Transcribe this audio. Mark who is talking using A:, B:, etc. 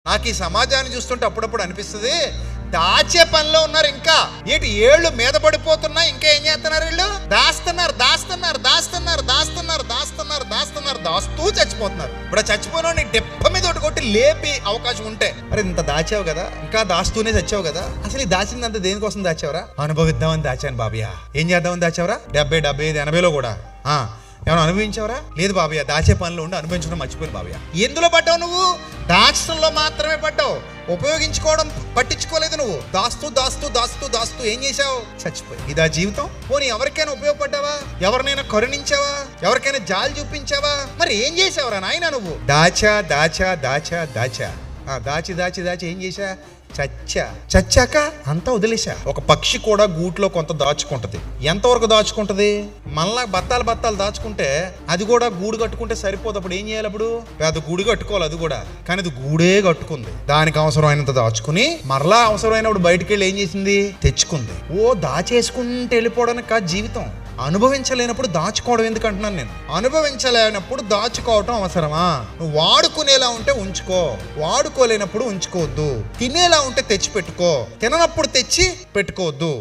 A: నాకు ఈ సమాజాన్ని చూస్తుంటే అప్పుడప్పుడు అనిపిస్తుంది, దాచే పనిలో ఉన్నారు. ఇంకా ఏంటి ఏళ్ళు మీద పడిపోతున్నా, ఇంకా ఏం చేస్తున్నారు వీళ్ళు? దాస్తున్నారు దాస్తున్నారు దాస్తున్నారు దాస్తున్నారు దాస్తున్నారు దాస్తున్నారు దాస్తూ చచ్చిపోతున్నారు. ఇప్పుడు చచ్చిపోయిన డెప్ప మీద ఒకటి కొట్టి లేపి అవకాశం ఉంటే, అరే ఇంత దాచావు కదా, ఇంకా దాస్తూనే చచ్చావు కదా, అసలు ఈ దాచిందంతా దేనికోసం దాచావురా? అనుభవిద్దామని దాచాను బాబయ్య. ఏం చేద్దామని దాచావురా? 70, 75, 80లో కూడా ఏమైనా అనుభవించావరా? లేదు బాబయ్య, దాచే పనిలో ఉండి అనుభవించడం మర్చిపోయింది బాబయ్య. ఎందులో పడ్డావు నువ్వు? దాచడంలో మాత్రమే పడ్డావు, ఉపయోగించుకోవడం పట్టించుకోలేదు నువ్వు. దాస్తూ దాస్తూ దాస్తూ దాస్తూ ఏం చేశావు? చచ్చిపోయి. ఇదా జీవితం? పోనీ ఎవరికైనా ఉపయోగపడ్డావా? ఎవరినైనా కరుణించావా? ఎవరికైనా జాలి చూపించావా? మరి ఏం చేసావురా నాయన నువ్వు? దాచా దాచా దాచా దాచా దాచి దాచి దాచి ఏం చేశా? చచ్చాక అంతా వదిలేసా. ఒక పక్షి కూడా గూట్లో కొంత దాచుకుంటది. ఎంతవరకు దాచుకుంటది? మళ్ళా బత్తాలు దాచుకుంటే అది కూడా గూడు కట్టుకుంటే సరిపోదు. అప్పుడు ఏం చేయాలి? అప్పుడు పెద్ద గూడు కట్టుకోవాలి అది కూడా. కానీ అది గూడే కట్టుకుంది. దానికి అవసరమైనంత దాచుకుని మరలా అవసరమైనప్పుడు బయటికి వెళ్ళి ఏం చేసింది? తెచ్చుకుంది. దాచేసుకుంటే వెళ్ళిపోవడానికి కాదు జీవితం. అనుభవించలేనప్పుడు దాచుకోవడం ఎందుకు అంటున్నాను నేను. అనుభవించలేనప్పుడు దాచుకోవటం అవసరమా? నువ్వు వాడుకునేలా ఉంటే ఉంచుకో, వాడుకోలేనప్పుడు ఉంచుకోవద్దు. తినేలా ఉంటే తెచ్చి పెట్టుకో, తిననప్పుడు తెచ్చి పెట్టుకోవద్దు.